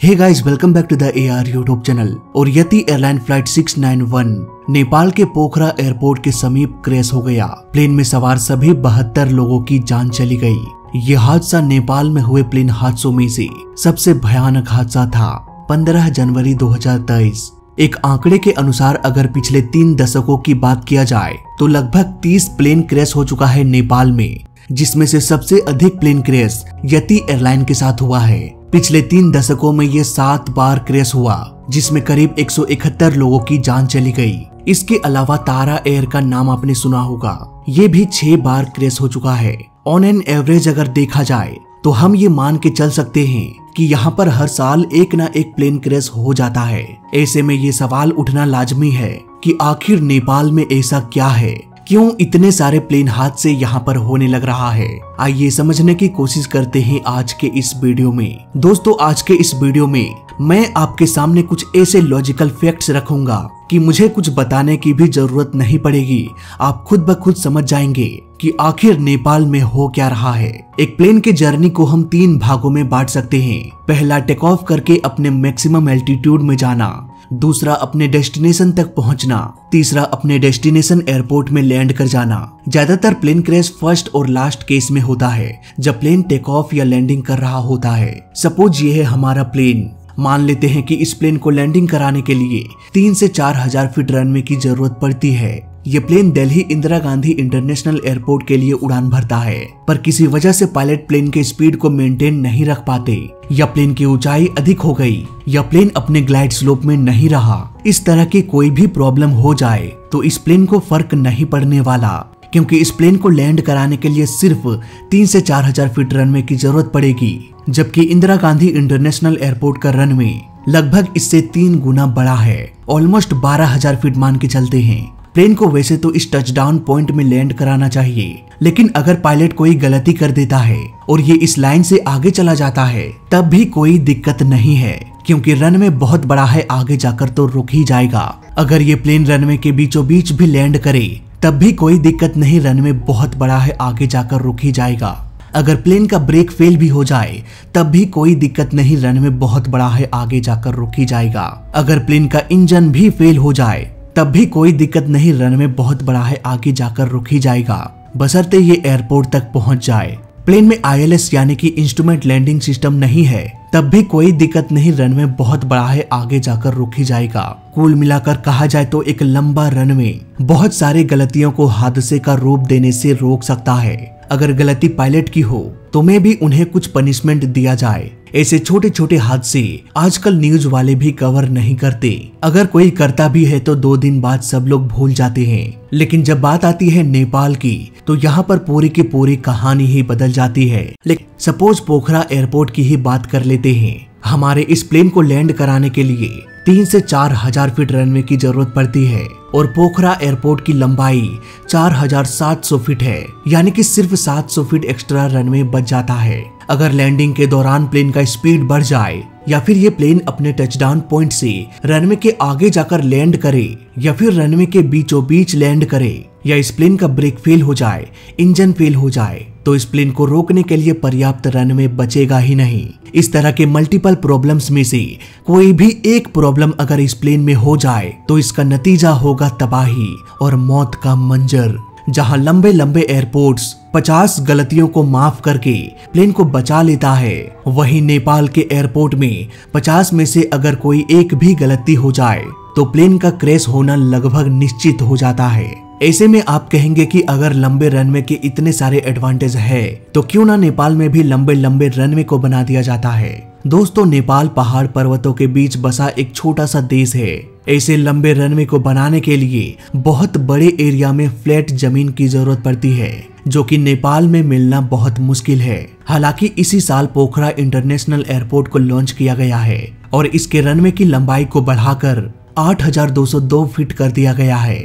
Hey guys, welcome back to the AR YouTube channel. और Yeti airline flight 691 Nepal के पोखरा airport के समीप क्रैश हो गया। प्लेन में सवार सभी 72 लोगों की जान चली गई। ये हादसा नेपाल में हुए प्लेन हादसों में से सबसे भयानक हादसा था। 15 जनवरी 2023। एक आंकड़े के अनुसार अगर पिछले 3 दशकों की बात किया जाए तो लगभग 30 प्लेन क्रैश हो चुका है नेपाल में, जिसमें से सबसे अधिक प्लेन क्रैश यति एयरलाइन के साथ हुआ है। पिछले 3 दशकों में ये 7 बार क्रैश हुआ, जिसमें करीब 171 लोगों की जान चली गई। इसके अलावा तारा एयर का नाम आपने सुना होगा, ये भी 6 बार क्रैश हो चुका है। ऑन एन एवरेज अगर देखा जाए तो हम ये मान के चल सकते हैं कि यहाँ पर हर साल एक ना एक प्लेन क्रैश हो जाता है। ऐसे में ये सवाल उठना लाजमी है कि आखिर नेपाल में ऐसा क्या है, क्यों इतने सारे प्लेन हादसे यहाँ पर होने लग रहा है। आइए समझने की कोशिश करते हैं आज के इस वीडियो में। दोस्तों, आज के इस वीडियो में मैं आपके सामने कुछ ऐसे लॉजिकल फैक्ट्स रखूंगा कि मुझे कुछ बताने की भी जरूरत नहीं पड़ेगी। आप खुद ब खुद समझ जाएंगे कि आखिर नेपाल में हो क्या रहा है। एक प्लेन के जर्नी को हम 3 भागों में बांट सकते हैं। पहला, टेक ऑफ करके अपने मैक्सिमम एल्टीट्यूड में जाना। दूसरा, अपने डेस्टिनेशन तक पहुंचना। तीसरा, अपने डेस्टिनेशन एयरपोर्ट में लैंड कर जाना। ज्यादातर प्लेन क्रैश फर्स्ट और लास्ट केस में होता है, जब प्लेन टेक ऑफ या लैंडिंग कर रहा होता है। सपोज ये है हमारा प्लेन। मान लेते हैं कि इस प्लेन को लैंडिंग कराने के लिए 3 से 4 हजार फीट रनवे की जरूरत पड़ती है। ये plane Delhi Indira Gandhi international airport के लिए उड़ान भरता है, पर किसी वजह से पायलट प्लेन के स्पीड को मेंटेन नहीं रख पाते, या प्लेन की ऊंचाई अधिक हो गई, या प्लेन अपने ग्लाइड स्लोप में नहीं रहा। इस तरह की कोई भी प्रॉब्लम हो जाए तो इस प्लेन को फर्क नहीं पड़ने वाला, क्योंकि इस प्लेन को लैंड कराने के लिए सिर्फ 3 से 4 हजार फीट रनवे की जरूरत पड़ेगी, जबकि इंदिरा गांधी इंटरनेशनल एयरपोर्ट का रनवे लगभग इससे 3 गुना बड़ा है। ऑलमोस्ट 12,000 फीट मान के चलते हैं। प्लेन को वैसे तो इस टचडाउन पॉइंट में लैंड कराना चाहिए, लेकिन अगर पायलट कोई गलती कर देता है और ये इस लाइन से आगे चला जाता है तब भी कोई दिक्कत नहीं है, क्योंकि रनवे बहुत बड़ा है, आगे जाकर तो रुक ही जाएगा। अगर ये प्लेन रनवे के बीचों बीच भी लैंड करे तब भी कोई दिक्कत नहीं, रनवे बहुत बड़ा है, आगे जाकर रुक ही जाएगा। अगर प्लेन का ब्रेक फेल भी हो जाए तब भी कोई दिक्कत नहीं, रनवे बहुत बड़ा है, आगे जाकर रुक ही जाएगा। अगर प्लेन का इंजन भी फेल हो जाए तब भी कोई दिक्कत नहीं, रनवे बहुत बड़ा है, आगे जाकर रुक ही जाएगा, बशर्ते ये एयरपोर्ट तक पहुंच जाए। प्लेन में ILS यानी कि इंस्ट्रूमेंट लैंडिंग सिस्टम नहीं है तब भी कोई दिक्कत नहीं, रनवे बहुत बड़ा है, आगे जाकर रुक ही जाएगा। कुल मिलाकर कहा जाए तो एक लंबा रनवे बहुत सारी गलतियों को हादसे का रूप देने से रोक सकता है। अगर गलती पायलट की हो तो में भी उन्हें कुछ पनिशमेंट दिया जाए। ऐसे छोटे छोटे हादसे आजकल न्यूज वाले भी कवर नहीं करते। अगर कोई करता भी है तो 2 दिन बाद सब लोग भूल जाते हैं, लेकिन जब बात आती है नेपाल की तो यहाँ पर पूरी की पूरी कहानी ही बदल जाती है। लेकिन सपोज पोखरा एयरपोर्ट की ही बात कर लेते हैं। हमारे इस प्लेन को लैंड कराने के लिए 3 से 4 हजार फीट रनवे की जरूरत पड़ती है और पोखरा एयरपोर्ट की लंबाई 4700 फीट है, यानी कि सिर्फ 700 फीट एक्स्ट्रा रनवे बच जाता है। अगर लैंडिंग के दौरान प्लेन का स्पीड बढ़ जाए, या फिर ये प्लेन अपने टचडाउन पॉइंट से रनवे के आगे जाकर लैंड करे, या फिर रनवे के बीचों बीच लैंड करे, या इस प्लेन का ब्रेक फेल हो जाए, इंजन फेल हो जाए, तो इस प्लेन को रोकने के लिए पर्याप्त रनवे बचेगा ही नहीं। इस तरह के मल्टीपल प्रॉब्लम्स में से कोई भी एक प्रॉब्लम अगर इस प्लेन में हो जाए तो इसका नतीजा होगा तबाही और मौत का मंजर। जहां लंबे लंबे एयरपोर्ट्स 50 गलतियों को माफ करके प्लेन को बचा लेता है, वहीं नेपाल के एयरपोर्ट में 50 में से अगर कोई एक भी गलती हो जाए तो प्लेन का क्रैश होना लगभग निश्चित हो जाता है। ऐसे में आप कहेंगे कि अगर लंबे रनवे के इतने सारे एडवांटेज है तो क्यों ना नेपाल में भी लंबे लंबे रनवे को बना दिया जाता है। दोस्तों, नेपाल पहाड़ पर्वतों के बीच बसा एक छोटा सा देश है। ऐसे लंबे रनवे को बनाने के लिए बहुत बड़े एरिया में फ्लैट जमीन की जरूरत पड़ती है, जो कि नेपाल में मिलना बहुत मुश्किल है। हालांकि इसी साल पोखरा इंटरनेशनल एयरपोर्ट को लॉन्च किया गया है और इसके रनवे की लंबाई को बढ़ाकर 8202 फीट कर दिया गया है।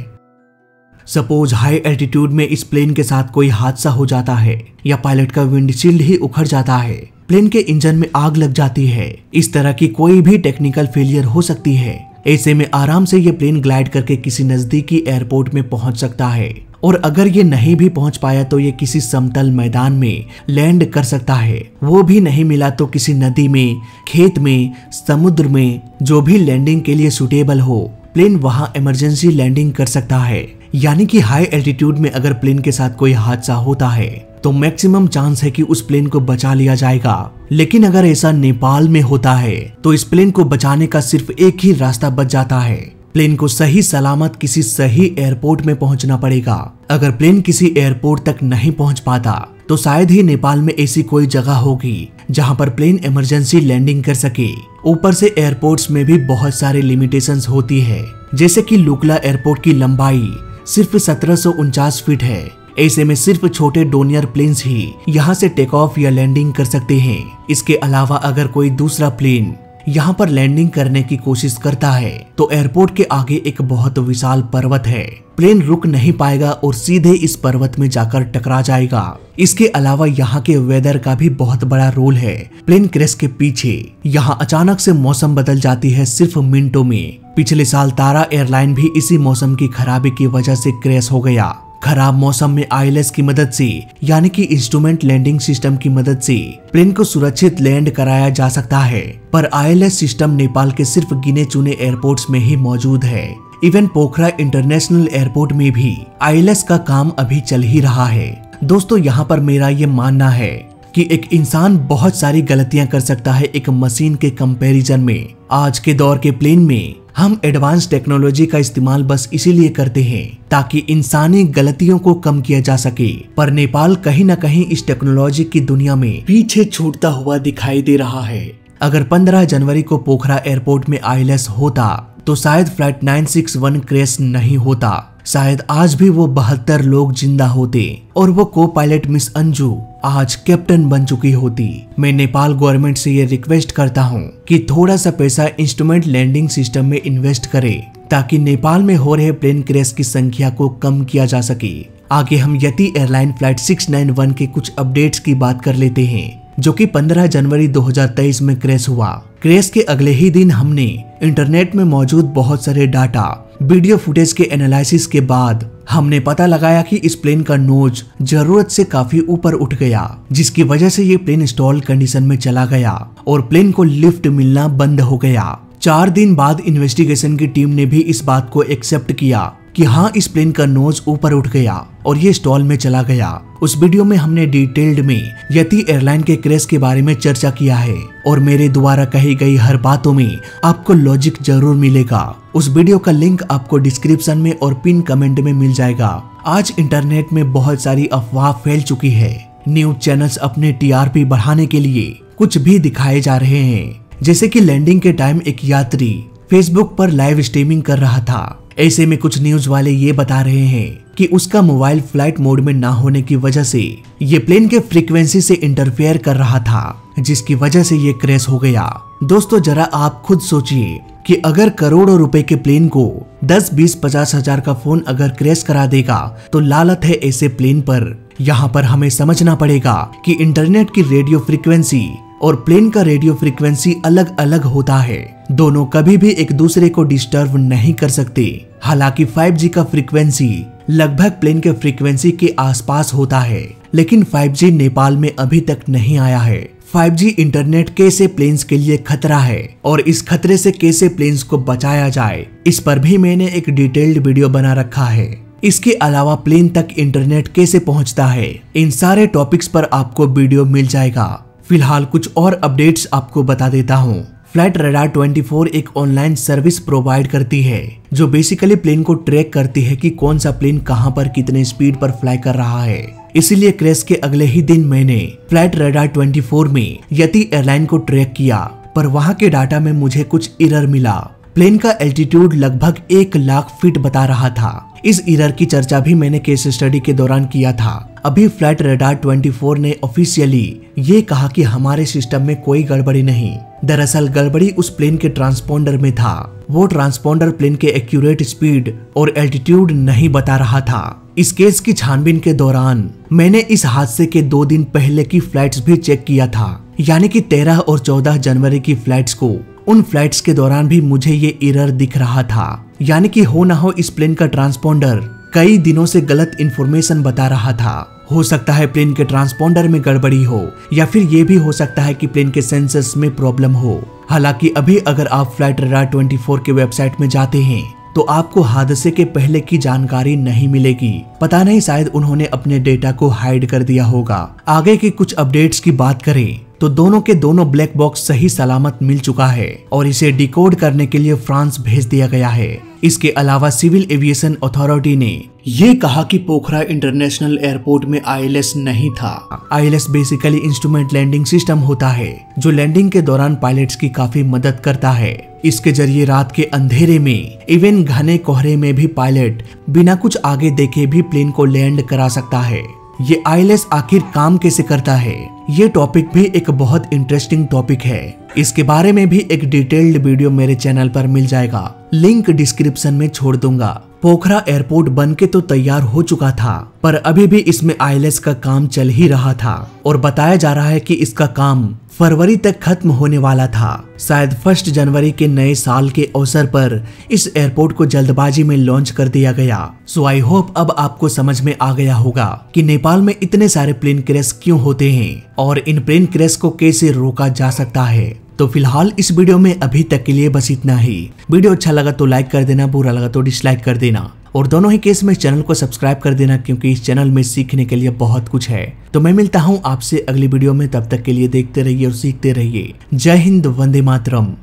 सपोज हाई एल्टीट्यूड में इस प्लेन के साथ कोई हादसा हो जाता है, या पायलट का विंडशील्ड ही उखड़ जाता है, प्लेन के इंजन में आग लग जाती है, इस तरह की कोई भी टेक्निकल फेलियर हो सकती है। ऐसे में आराम से ये प्लेन ग्लाइड करके किसी नजदीकी एयरपोर्ट में पहुंच सकता है और अगर ये नहीं भी पहुंच पाया तो ये किसी समतल मैदान में लैंड कर सकता है। वो भी नहीं मिला तो किसी नदी में, खेत में, समुद्र में, जो भी लैंडिंग के लिए सुटेबल हो, प्लेन वहां इमरजेंसी लैंडिंग कर सकता है। यानी कि हाई एल्टीट्यूड में अगर प्लेन के साथ कोई हादसा होता है तो मैक्सिमम चांस है कि उस प्लेन को बचा लिया जाएगा। लेकिन अगर ऐसा नेपाल में होता है तो इस प्लेन को बचाने का सिर्फ एक ही रास्ता बच जाता है। प्लेन को सही सलामत किसी सही एयरपोर्ट में पहुंचना पड़ेगा। अगर प्लेन किसी एयरपोर्ट तक नहीं पहुंच पाता तो शायद ही नेपाल में ऐसी कोई जगह होगी जहां पर प्लेन इमरजेंसी लैंडिंग कर सके। ऊपर से एयरपोर्ट्स में भी बहुत सारे लिमिटेशंस होती है, जैसे कि लुकला एयरपोर्ट की लंबाई सिर्फ 1749 फीट है। ऐसे में सिर्फ छोटे डोनियर प्लेन्स ही यहाँ से टेक ऑफ या लैंडिंग कर सकते हैं। इसके अलावा अगर कोई दूसरा प्लेन यहाँ पर लैंडिंग करने की कोशिश करता है तो एयरपोर्ट के आगे एक बहुत विशाल पर्वत है। प्लेन रुक नहीं पाएगा और सीधे इस पर्वत में जाकर टकरा जाएगा। इसके अलावा यहाँ के वेदर का भी बहुत बड़ा रोल है। प्लेन क्रैश के पीछे यहाँ अचानक से मौसम बदल जाती है सिर्फ मिनटों में। पिछले साल तारा एयरलाइन भी इसी मौसम की खराबी की वजह से क्रैश हो गया। खराब मौसम में ILS की मदद से, यानी कि इंस्ट्रूमेंट लैंडिंग सिस्टम की मदद से प्लेन को सुरक्षित लैंड कराया जा सकता है, पर ILS सिस्टम नेपाल के सिर्फ गिने चुने एयरपोर्ट्स में ही मौजूद है। इवन पोखरा इंटरनेशनल एयरपोर्ट में भी ILS का काम अभी चल ही रहा है। दोस्तों, यहाँ पर मेरा ये मानना है कि एक इंसान बहुत सारी गलतियां कर सकता है एक मशीन के कंपैरिजन में। आज के दौर के प्लेन में हम एडवांस टेक्नोलॉजी का इस्तेमाल बस इसीलिए करते हैं ताकि इंसानी गलतियों को कम किया जा सके, पर नेपाल कहीं न कहीं इस टेक्नोलॉजी की दुनिया में पीछे छूटता हुआ दिखाई दे रहा है। अगर 15 जनवरी को पोखरा एयरपोर्ट में ILS होता तो शायद फ्लाइट 961 क्रैश नहीं होता। शायद आज भी वो 72 लोग जिंदा होते और वो को पायलट मिस अंजू आज कैप्टन बन चुकी होती। मैं नेपाल गवर्नमेंट से ये रिक्वेस्ट करता हूँ कि थोड़ा सा पैसा इंस्ट्रूमेंट लैंडिंग सिस्टम में इन्वेस्ट करे ताकि नेपाल में हो रहे प्लेन क्रैश की संख्या को कम किया जा सके। आगे हम यति एयरलाइन फ्लाइट 691 के कुछ अपडेट्स की बात कर लेते हैं, जो कि 15 जनवरी 2023 में क्रैश हुआ। क्रैश के अगले ही दिन हमने इंटरनेट में मौजूद बहुत सारे डाटा, वीडियो फुटेज के एनालिसिस के बाद हमने पता लगाया कि इस प्लेन का नोज जरूरत से काफी ऊपर उठ गया, जिसकी वजह से ये प्लेन स्टॉल कंडीशन में चला गया और प्लेन को लिफ्ट मिलना बंद हो गया। 4 दिन बाद इन्वेस्टिगेशन की टीम ने भी इस बात को एक्सेप्ट किया कि हाँ, इस प्लेन का नोज ऊपर उठ गया और ये स्टॉल में चला गया। उस वीडियो में हमने डिटेल्ड में यति एयरलाइन के क्रैश के बारे में चर्चा किया है और मेरे द्वारा कही गई हर बातों में आपको लॉजिक जरूर मिलेगा। उस वीडियो का लिंक आपको डिस्क्रिप्शन में और पिन कमेंट में मिल जाएगा। आज इंटरनेट में बहुत सारी अफवाह फैल चुकी है। न्यूज चैनल्स अपने TRP बढ़ाने के लिए कुछ भी दिखाए जा रहे हैं, जैसे कि लैंडिंग के टाइम एक यात्री फेसबुक पर लाइव स्ट्रीमिंग कर रहा था। ऐसे में कुछ न्यूज वाले ये बता रहे हैं कि उसका मोबाइल फ्लाइट मोड में ना होने की वजह से ये प्लेन के फ्रीक्वेंसी से इंटरफेयर कर रहा था, जिसकी वजह से ये क्रैश हो गया। दोस्तों, जरा आप खुद सोचिए कि अगर करोड़ों रुपए के प्लेन को 10, 20, 50 हजार का फोन अगर क्रैश करा देगा तो लालत है ऐसे प्लेन पर। यहाँ पर हमें समझना पड़ेगा कि इंटरनेट की रेडियो फ्रीक्वेंसी और प्लेन का रेडियो फ्रीक्वेंसी अलग अलग होता है। दोनों कभी भी एक दूसरे को डिस्टर्ब नहीं कर सकते। हालांकि 5G का फ्रीक्वेंसी लगभग प्लेन के फ्रीक्वेंसी के आसपास होता है, लेकिन 5G नेपाल में अभी तक नहीं आया है। 5G इंटरनेट कैसे प्लेन्स के लिए खतरा है और इस खतरे से कैसे प्लेन्स को बचाया जाए, इस पर भी मैंने एक डिटेल्ड वीडियो बना रखा है। इसके अलावा प्लेन तक इंटरनेट कैसे पहुंचता है, इन सारे टॉपिक्स पर आपको वीडियो मिल जाएगा। फिलहाल कुछ और अपडेट्स आपको बता देता हूँ। फ्लाइट रडार 24 एक ऑनलाइन सर्विस प्रोवाइड करती है जो बेसिकली प्लेन को ट्रैक करती है कि कौन सा प्लेन कहां पर कितने स्पीड पर फ्लाई कर रहा है। इसीलिए क्रैश के अगले ही दिन मैंने फ्लाइट रडार 24 में यति एयरलाइन को ट्रैक किया, पर वहां के डाटा में मुझे कुछ एरर मिला। प्लेन का एल्टीट्यूड लगभग 1 लाख फीट बता रहा था। इस एरर की चर्चा भी मैंने केस स्टडी के दौरान किया था। अभी फ्लाइट रडार 24 ने ऑफिशियली ये कहा कि हमारे सिस्टम में कोई गड़बड़ी नहीं। दरअसल गड़बड़ी उस प्लेन के ट्रांसपोंडर में था। वो ट्रांसपोंडर प्लेन के एक्यूरेट स्पीड और एल्टीट्यूड नहीं बता रहा था। इस केस की छानबीन के दौरान मैंने इस हादसे के 2 दिन पहले की फ्लाइट्स भी चेक किया था, यानी कि 13 और 14 जनवरी की फ्लाइट्स को। उन फ्लाइट्स के दौरान भी मुझे ये एरर दिख रहा था, यानी कि हो ना हो इस प्लेन का ट्रांसपोंडर कई दिनों से गलत इन्फॉर्मेशन बता रहा था। हो सकता है प्लेन के ट्रांसपोंडर में गड़बड़ी हो, या फिर ये भी हो सकता है कि प्लेन के सेंसर्स में प्रॉब्लम हो। हालांकि अभी अगर आप फ्लाइट रडार 24 के वेबसाइट में जाते हैं तो आपको हादसे के पहले की जानकारी नहीं मिलेगी। पता नहीं, शायद उन्होंने अपने डेटा को हाइड कर दिया होगा। आगे की कुछ अपडेट्स की बात करें तो दोनों के दोनों ब्लैक बॉक्स सही सलामत मिल चुका है और इसे डिकोड करने के लिए फ्रांस भेज दिया गया है। इसके अलावा सिविल एविएशन अथॉरिटी ने ये कहा कि पोखरा इंटरनेशनल एयरपोर्ट में ILS नहीं था। ILS basically instrument landing system होता है जो लैंडिंग के दौरान पायलट्स की काफी मदद करता है। इसके जरिए रात के अंधेरे में, इवन घने कोहरे में भी पायलट बिना कुछ आगे देखे भी प्लेन को लैंड करा सकता है। ये ILS आखिर काम कैसे करता है, ये टॉपिक भी एक बहुत इंटरेस्टिंग टॉपिक है। इसके बारे में भी एक डिटेल्ड वीडियो मेरे चैनल पर मिल जाएगा, लिंक डिस्क्रिप्शन में छोड़ दूंगा। पोखरा एयरपोर्ट बनके तो तैयार हो चुका था, पर अभी भी इसमें ILS का काम चल ही रहा था और बताया जा रहा है कि इसका काम फरवरी तक खत्म होने वाला था। शायद 1 जनवरी के नए साल के अवसर पर इस एयरपोर्ट को जल्दबाजी में लॉन्च कर दिया गया। सो आई होप अब आपको समझ में आ गया होगा कि नेपाल में इतने सारे प्लेन क्रैश क्यों होते हैं और इन प्लेन क्रैश को कैसे रोका जा सकता है। तो फिलहाल इस वीडियो में अभी तक के लिए बस इतना ही। वीडियो अच्छा लगा तो लाइक कर देना, बुरा लगा तो डिसलाइक कर देना और दोनों ही केस में इस चैनल को सब्सक्राइब कर देना, क्योंकि इस चैनल में सीखने के लिए बहुत कुछ है। तो मैं मिलता हूँ आपसे अगली वीडियो में, तब तक के लिए देखते रहिए और सीखते रहिए। जय हिंद, वंदे मातरम।